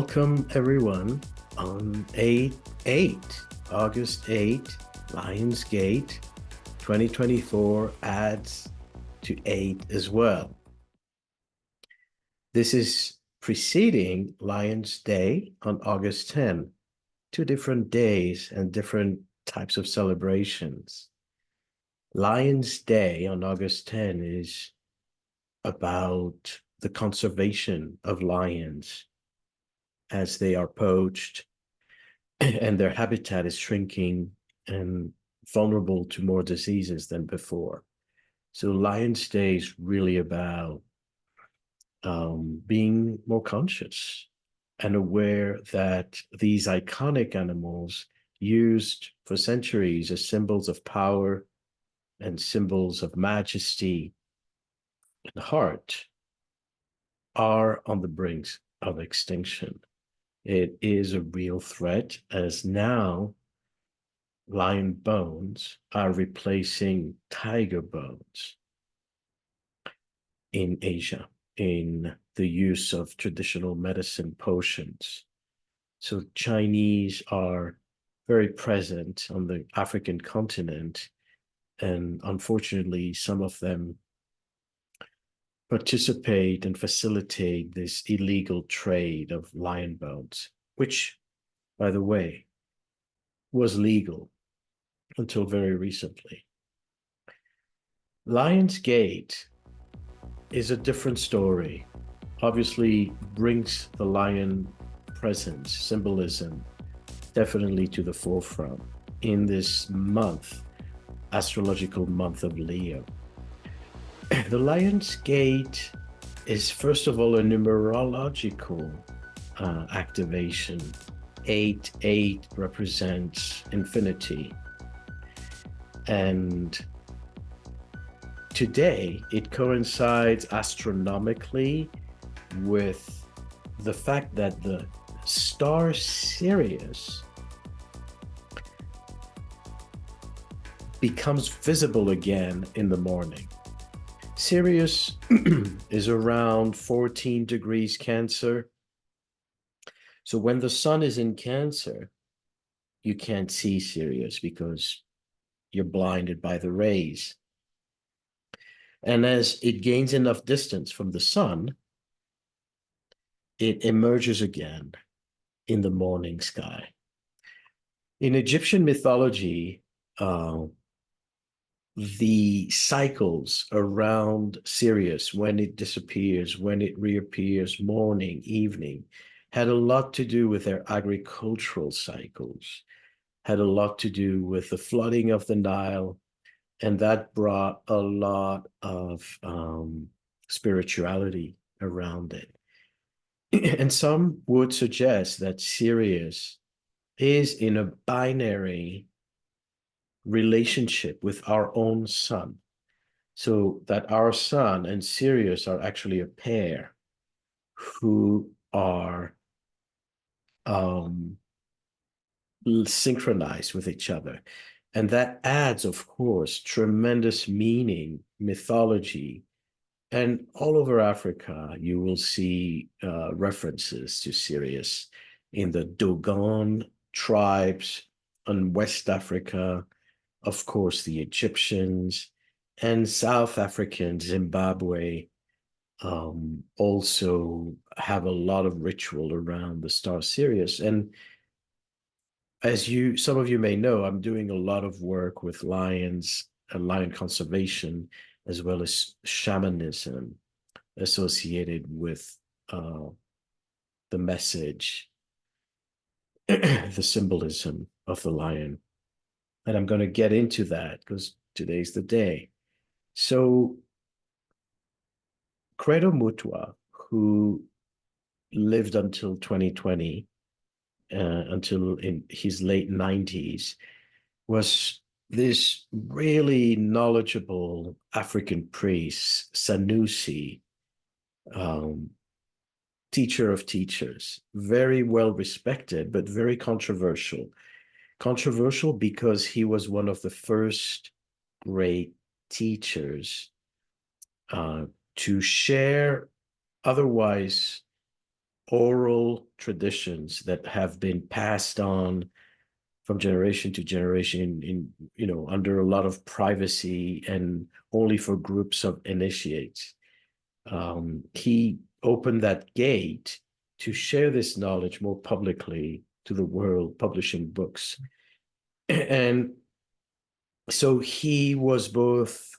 Welcome everyone on 8, August 8, Lionsgate 2024 adds to 8 as well. This is preceding Lions Day on August 10, two different days and different types of celebrations. Lions Day on August 10 is about the conservation of lions as they are poached and their habitat is shrinking and vulnerable to more diseases than before. So Lions Day is really about being more conscious and aware that these iconic animals used for centuries as symbols of power and symbols of majesty and heart are on the brink of extinction. It is a real threat, as now lion bones are replacing tiger bones in Asia in the use of traditional medicine potions. So Chinese are very present on the African continent, and unfortunately, some of them participate and facilitate this illegal trade of lion bones, which, by the way, was legal until very recently. Lionsgate is a different story. Obviously brings the lion presence, symbolism, definitely to the forefront in this month, astrological month of Leo. The Lionsgate is first of all a numerological activation. 8 represents infinity. And today it coincides astronomically with the fact that the star Sirius becomes visible again in the morning. Sirius is around 14 degrees Cancer. So when the sun is in Cancer, you can't see Sirius because you're blinded by the rays. And as it gains enough distance from the sun, it emerges again in the morning sky. In Egyptian mythology, the cycles around Sirius, when it disappears, when it reappears, morning, evening, had a lot to do with their agricultural cycles, had a lot to do with the flooding of the Nile, and that brought a lot of spirituality around it. And some would suggest that Sirius is in a binary relationship with our own sun, so that our sun and Sirius are actually a pair who are synchronized with each other. And that adds, of course, tremendous meaning, mythology. And all over Africa, you will see references to Sirius in the Dogon tribes in West Africa, of course, the Egyptians, and South African, Zimbabwe, also have a lot of ritual around the star Sirius. And as some of you may know, I'm doing a lot of work with lions and lion conservation, as well as shamanism associated with the message, the symbolism of the lion. And I'm going to get into that because today's the day. So Credo Mutwa, who lived until 2020, until in his late 90s, was this really knowledgeable African priest, Sanusi, teacher of teachers, very well respected, but very controversial. Controversial because he was one of the first great teachers to share otherwise oral traditions that have been passed on from generation to generation under a lot of privacy and only for groups of initiates. He opened that gate to share this knowledge more publicly to the world, publishing books. And so he was both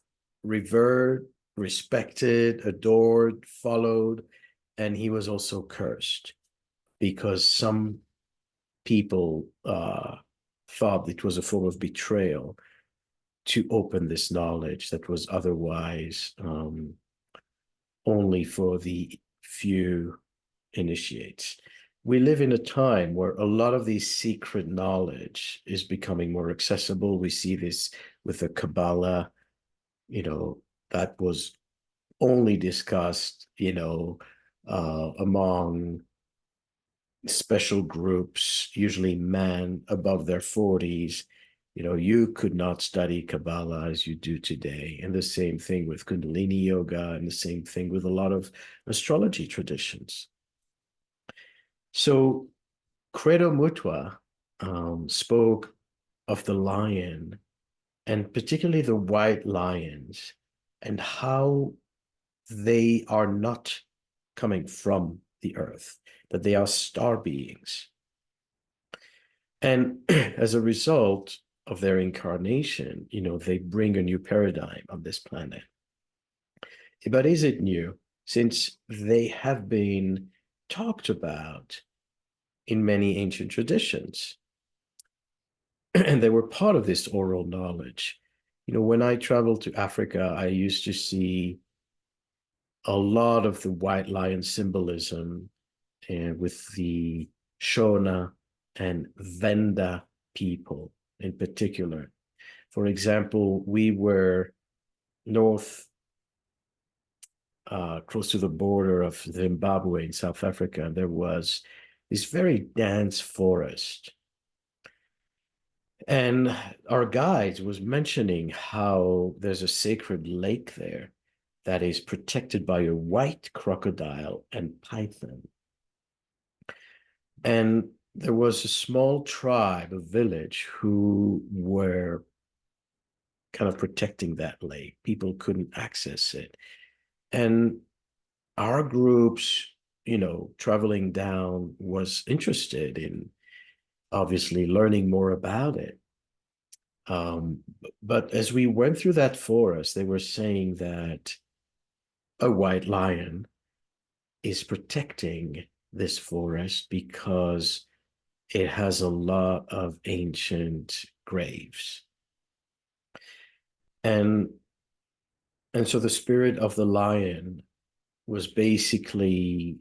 revered, respected, adored, followed, and he was also cursed because some people thought it was a form of betrayal to open this knowledge that was otherwise only for the few initiates. We live in a time where a lot of these secret knowledge is becoming more accessible. We see this with the Kabbalah, that was only discussed, among special groups, usually men above their 40s. You could not study Kabbalah as you do today. And the same thing with Kundalini Yoga, and the same thing with a lot of astrology traditions. So Credo Mutwa spoke of the lion, and particularly the white lions, and how they are not coming from the earth, that they are star beings. And as a result of their incarnation, they bring a new paradigm on this planet. But is it new? Since they have been talked about in many ancient traditions, and they were part of this oral knowledge. When I traveled to Africa, I used to see a lot of the white lion symbolism with the Shona and Venda people in particular. For example, we were north, close to the border of Zimbabwe in South Africa, and there was this very dense forest. And our guide was mentioning how there's a sacred lake there that is protected by a white crocodile and python. And there was a small tribe, a village, who were kind of protecting that lake. People couldn't access it. And our groups, traveling down, was interested in obviously learning more about it. But as we went through that forest, they were saying that a white lion is protecting this forest because it has a lot of ancient graves. And so the spirit of the lion was basically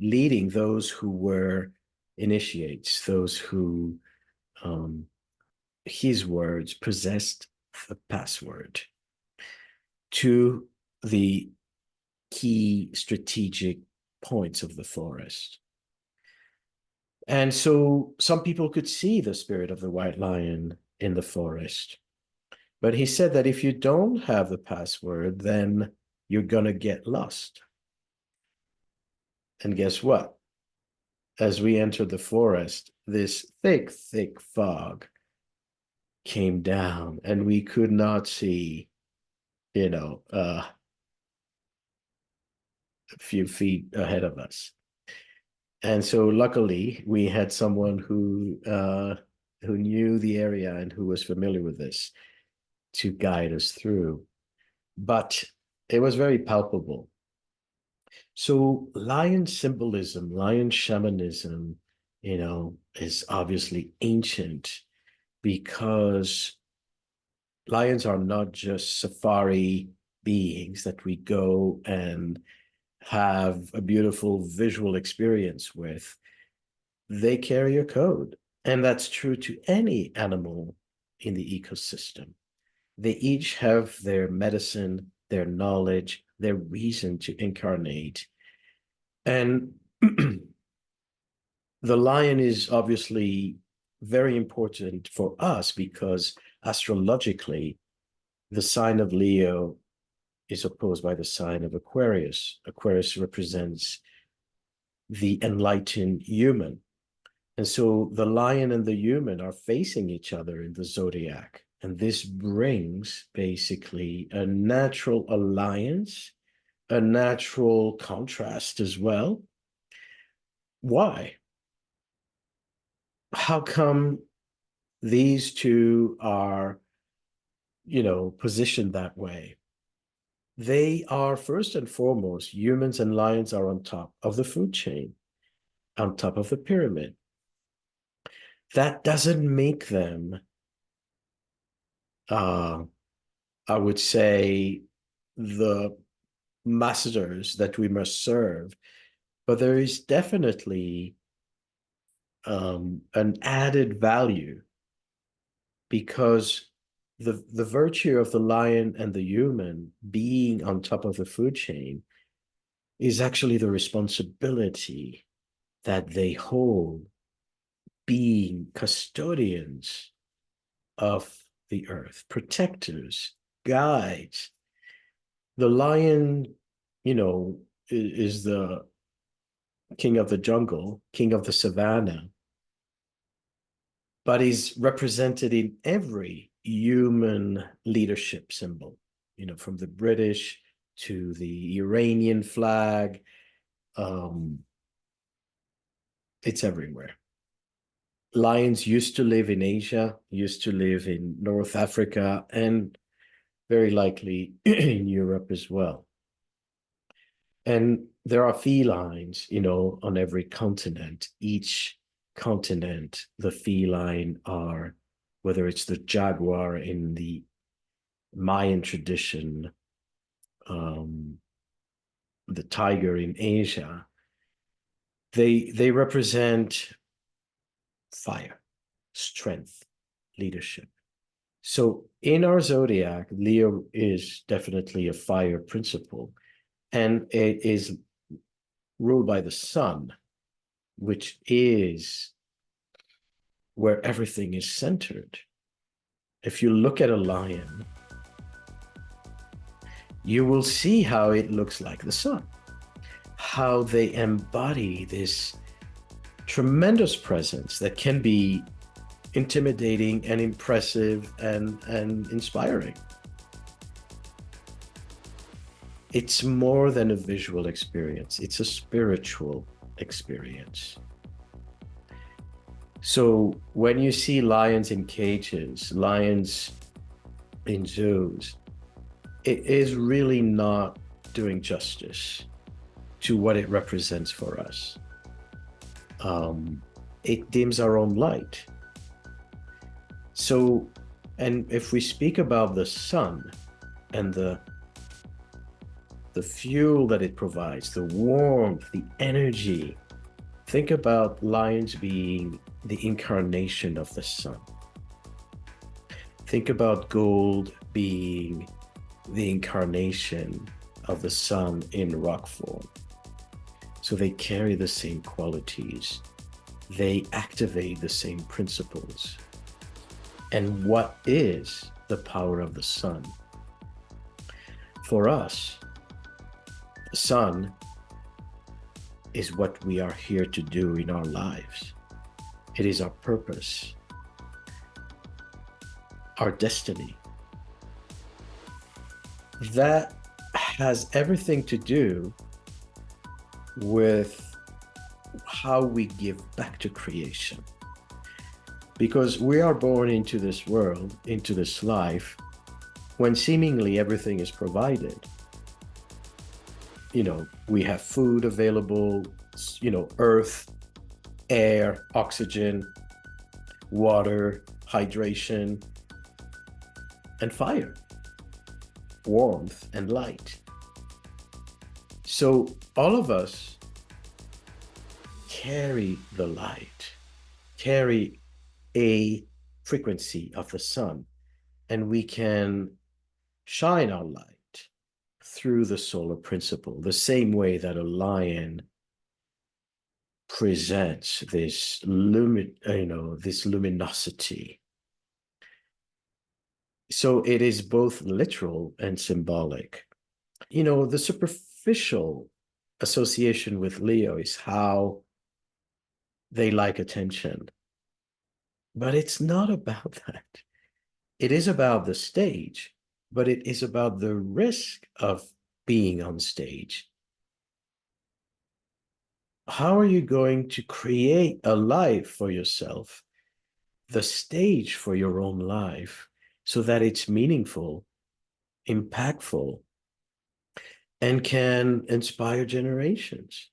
leading those who were initiates, those who, his words, possessed the password to the key strategic points of the forest. And so some people could see the spirit of the white lion in the forest. But he said that if you don't have the password, then you're going to get lost. And guess what? As we entered the forest, this thick, thick fog came down, and we could not see, a few feet ahead of us. And so luckily we had someone who knew the area and who was familiar with this to guide us through. But it was very palpable. So lion symbolism, lion shamanism, is obviously ancient, because lions are not just safari beings that we go and have a beautiful visual experience with. They carry a code, and that's true to any animal in the ecosystem. They each have their medicine, their knowledge, their reason to incarnate. And the lion is obviously very important for us because astrologically, the sign of Leo is opposed by the sign of Aquarius. Aquarius represents the enlightened human. And so the lion and the human are facing each other in the zodiac. And this brings basically a natural alliance, a natural contrast as well. Why? How come these two are, positioned that way? They are, first and foremost, humans and lions are on top of the food chain, on top of the pyramid. That doesn't make them, I would say, the masters that we must serve, but there is definitely an added value, because the virtue of the lion and the human being on top of the food chain is actually the responsibility that they hold, being custodians of the earth, protectors, guides. The lion, is the king of the jungle, king of the savannah, but is represented in every human leadership symbol, from the British to the Iranian flag. It's everywhere. Lions used to live in Asia, used to live in North Africa, and very likely in Europe as well. And there are felines, on every continent. Each continent, the feline are, whether it's the jaguar in the Mayan tradition, the tiger in Asia, they represent fire, strength, leadership. So in our zodiac, Leo is definitely a fire principle, and it is ruled by the sun, which is where everything is centered. If you look at a lion, you will see how it looks like the sun, how they embody this tremendous presence that can be intimidating and impressive and inspiring. It's more than a visual experience. It's a spiritual experience. So when you see lions in cages, lions in zoos, it is really not doing justice to what it represents for us. It dims our own light. So, and if we speak about the sun and the fuel that it provides, the warmth, the energy, think about lions being the incarnation of the sun. Think about gold being the incarnation of the sun in rock form. So they carry the same qualities. They activate the same principles. And what is the power of the sun? For us, the sun is what we are here to do in our lives. It is our purpose, our destiny. That has everything to do with how we give back to creation. Because we are born into this world, into this life, when seemingly everything is provided. We have food available, earth, air, oxygen, water, hydration, and fire, warmth, and light. So all of us carry the light, carry a frequency of the sun, and we can shine our light through the solar principle, the same way that a lion presents this luminosity. So it is both literal and symbolic. The superficial association with Leo is how they like attention. But it's not about that. It is about the stage, but it is about the risk of being on stage. How are you going to create a life for yourself, the stage for your own life, so that it's meaningful, impactful, and can inspire generations?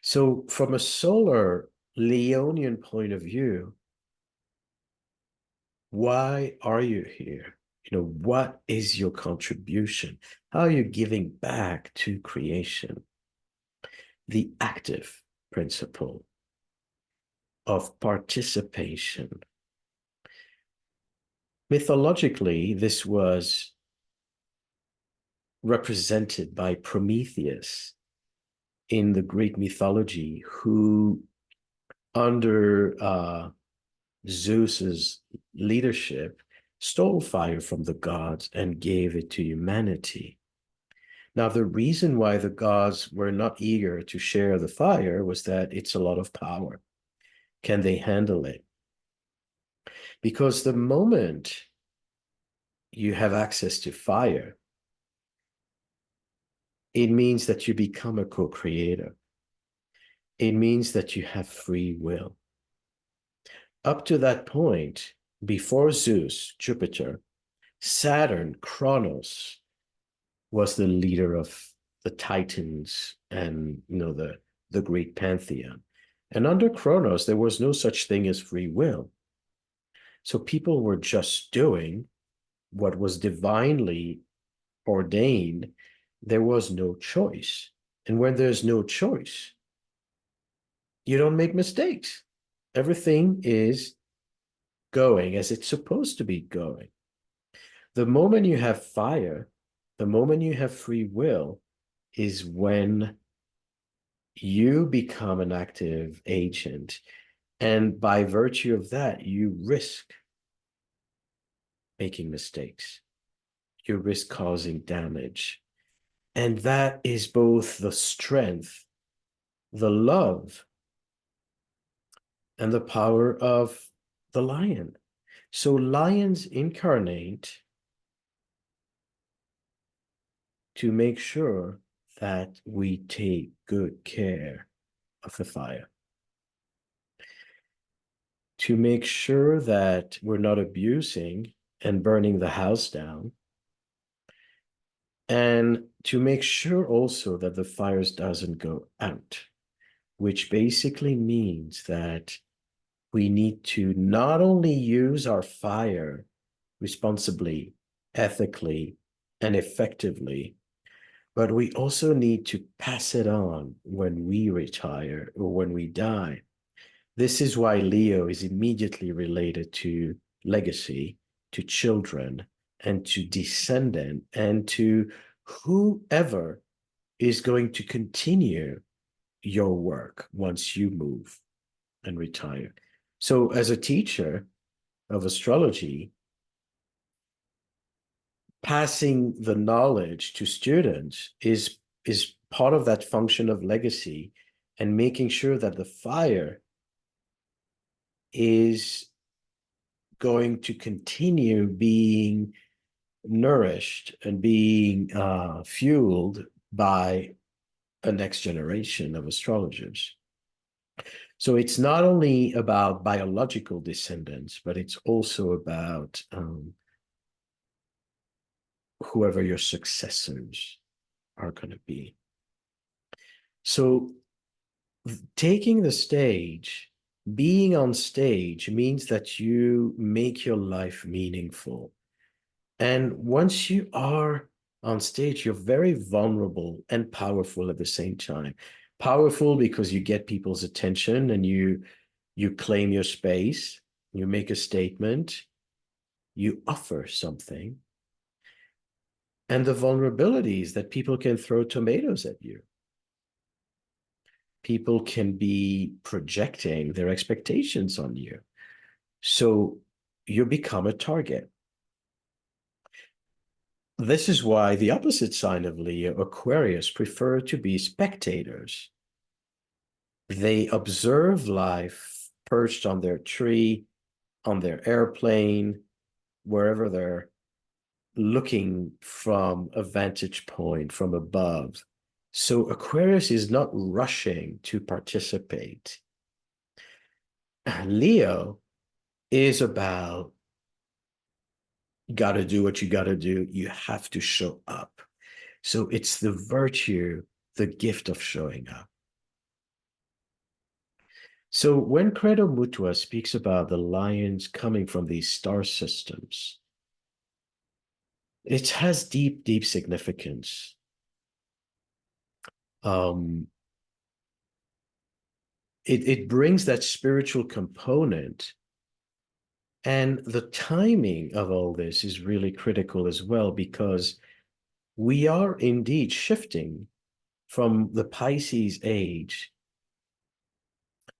So, from a solar Leonian point of view, why are you here? What is your contribution? How are you giving back to creation? The active principle of participation. Mythologically, this was represented by Prometheus in the Greek mythology, who, under Zeus's leadership, stole fire from the gods and gave it to humanity. Now, the reason why the gods were not eager to share the fire was that it's a lot of power. Can they handle it? Because the moment you have access to fire, it means that you become a co-creator. It means that you have free will. Up to that point, before Zeus, Jupiter, Saturn, Kronos, was the leader of the Titans and the Greek pantheon. And under Kronos, there was no such thing as free will. So people were just doing what was divinely ordained. There was no choice. And when there's no choice, you don't make mistakes. Everything is going as it's supposed to be going. The moment you have fire, the moment you have free will, is when you become an active agent. And by virtue of that, you risk making mistakes. You risk causing damage. And that is both the strength, the love, and the power of the lion. So lions incarnate to make sure that we take good care of the fire, to make sure that we're not abusing and burning the house down, and to make sure also that the fires doesn't go out, which basically means that we need to not only use our fire responsibly, ethically, and effectively, but we also need to pass it on when we retire or when we die. This is why Leo is immediately related to legacy, to children, and to descendant, and to whoever is going to continue your work once you move and retire. So as a teacher of astrology, passing the knowledge to students is part of that function of legacy, and making sure that the fire is going to continue being nourished and being fueled by a next generation of astrologers. So it's not only about biological descendants, but it's also about whoever your successors are going to be. So taking the stage, being on stage, means that you make your life meaningful. And once you are on stage, you're very vulnerable and powerful at the same time. Powerful because you get people's attention and you claim your space, you make a statement, you offer something. And the vulnerabilities that people can throw tomatoes at you. People can be projecting their expectations on you. So you become a target. This is why the opposite sign of Leo, Aquarius, prefer to be spectators. They observe life perched on their tree, on their airplane, wherever they're looking from a vantage point from above. So Aquarius is not rushing to participate. Leo is about, you got to do what you got to do. You have to show up. So it's the virtue, the gift of showing up. So when Credo Mutua speaks about the lions coming from these star systems, it has deep, deep significance. It brings that spiritual component, and the timing of all this is really critical as well, because we are indeed shifting from the Pisces age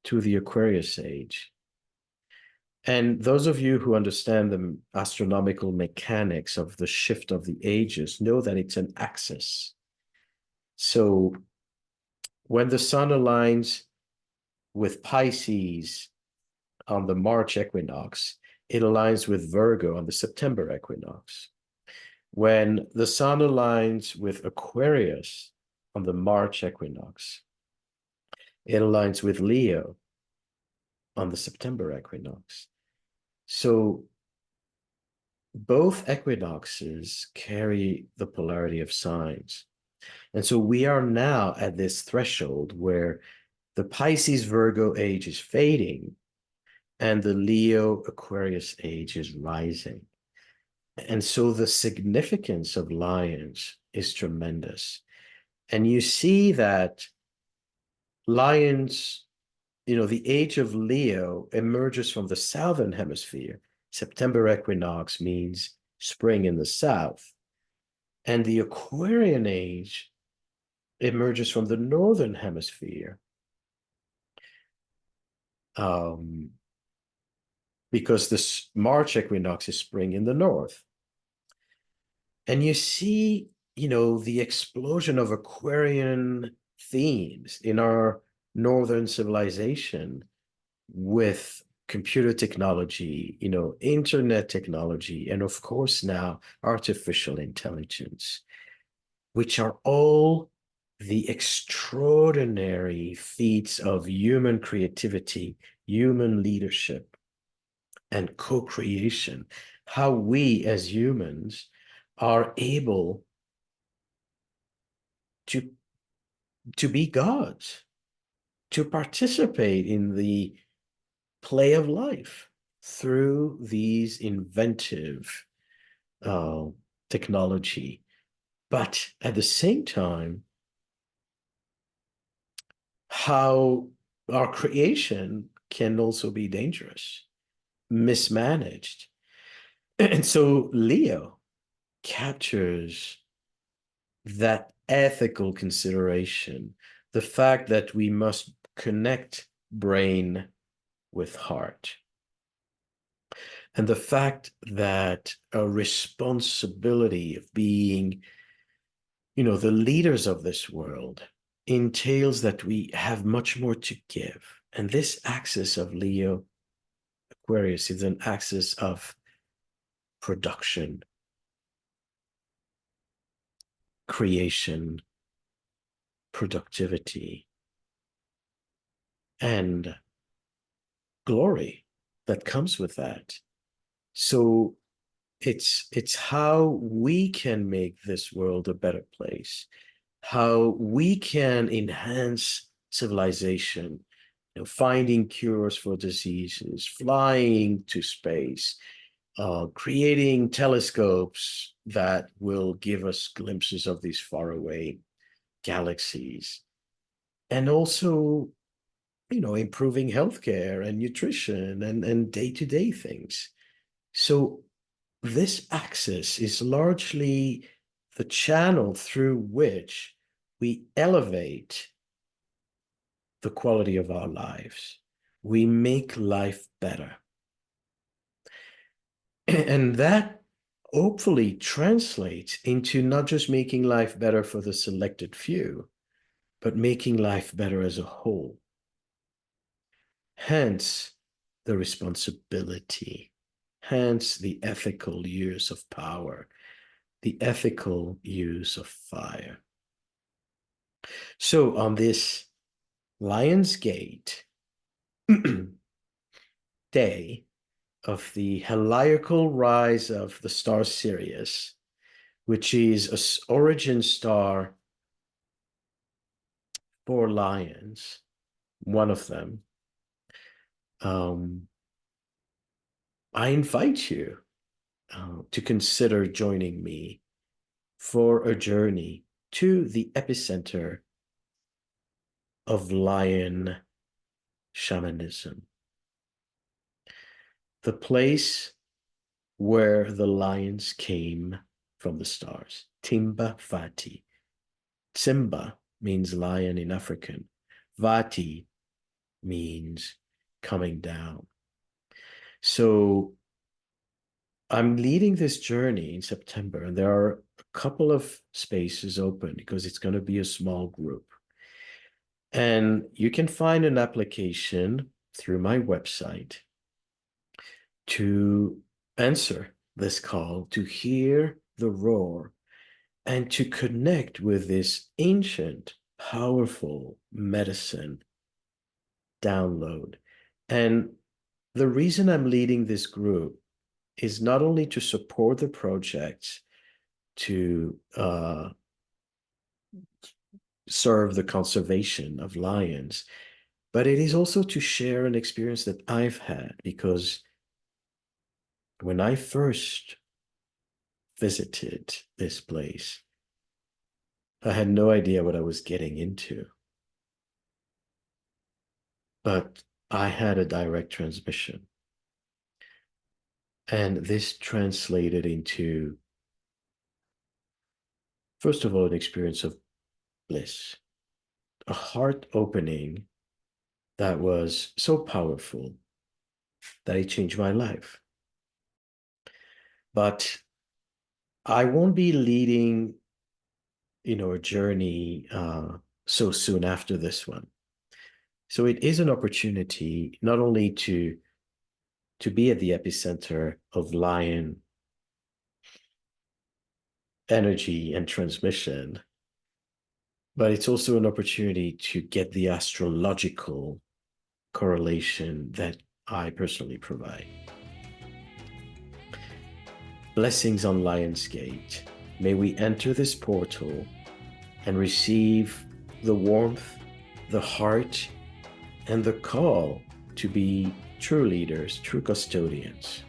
to the Aquarius age. And those of you who understand the astronomical mechanics of the shift of the ages know that it's an axis. So when the sun aligns with Pisces on the March equinox, it aligns with Virgo on the September equinox. When the sun aligns with Aquarius on the March equinox, it aligns with Leo on the September equinox. So both equinoxes carry the polarity of signs. And so we are now at this threshold where the Pisces Virgo age is fading and the Leo Aquarius age is rising. And so the significance of lions is tremendous. And you see that lions, the age of Leo emerges from the southern hemisphere. September equinox means spring in the south. And the Aquarian age emerges from the northern hemisphere. Because this March equinox is spring in the north. And you see, the explosion of Aquarian themes in our northern civilization with computer technology, internet technology, and of course now artificial intelligence, which are all the extraordinary feats of human creativity, human leadership, and co-creation, how we as humans are able to be gods, to participate in the play of life through these inventive technology. But at the same time, how our creation can also be dangerous, mismanaged. And so Leo captures that ethical consideration, the fact that we must connect brain with heart, and the fact that a responsibility of being, the leaders of this world entails that we have much more to give. And this axis of Leo Aquarius is an axis of production, creation, productivity, and glory that comes with that. So it's how we can make this world a better place, how we can enhance civilization, finding cures for diseases, flying to space, creating telescopes that will give us glimpses of these faraway galaxies, and also, improving healthcare and nutrition and day-to-day things. So this axis is largely the channel through which we elevate the quality of our lives. We make life better. And that hopefully translates into not just making life better for the selected few, but making life better as a whole. Hence the responsibility, hence the ethical use of power, the ethical use of fire. So on this Lionsgate day of the heliacal rise of the star Sirius, which is an origin star for lions, one of them, I invite you to consider joining me for a journey to the epicenter of lion shamanism, the place where the lions came from the stars, Timba Vati. Simba means lion in African. Vati means coming down. So I'm leading this journey in September, and there are a couple of spaces open because it's going to be a small group. And you can find an application through my website to answer this call, to hear the roar, and to connect with this ancient, powerful medicine download. And the reason I'm leading this group is not only to support the project, to serve the conservation of lions, but it is also to share an experience that I've had, because when I first visited this place, I had no idea what I was getting into. But I had a direct transmission. And this translated into, first of all, an experience of bliss, a heart opening that was so powerful that it changed my life. But I won't be leading, a journey so soon after this one. So it is an opportunity not only to be at the epicenter of lion energy and transmission, but it's also an opportunity to get the astrological correlation that I personally provide. Blessings on Lionsgate. May we enter this portal and receive the warmth, the heart, and the call to be true leaders, true custodians,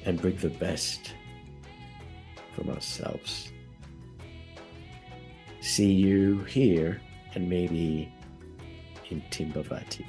and bring the best from ourselves. See you here and maybe in Timba Vati.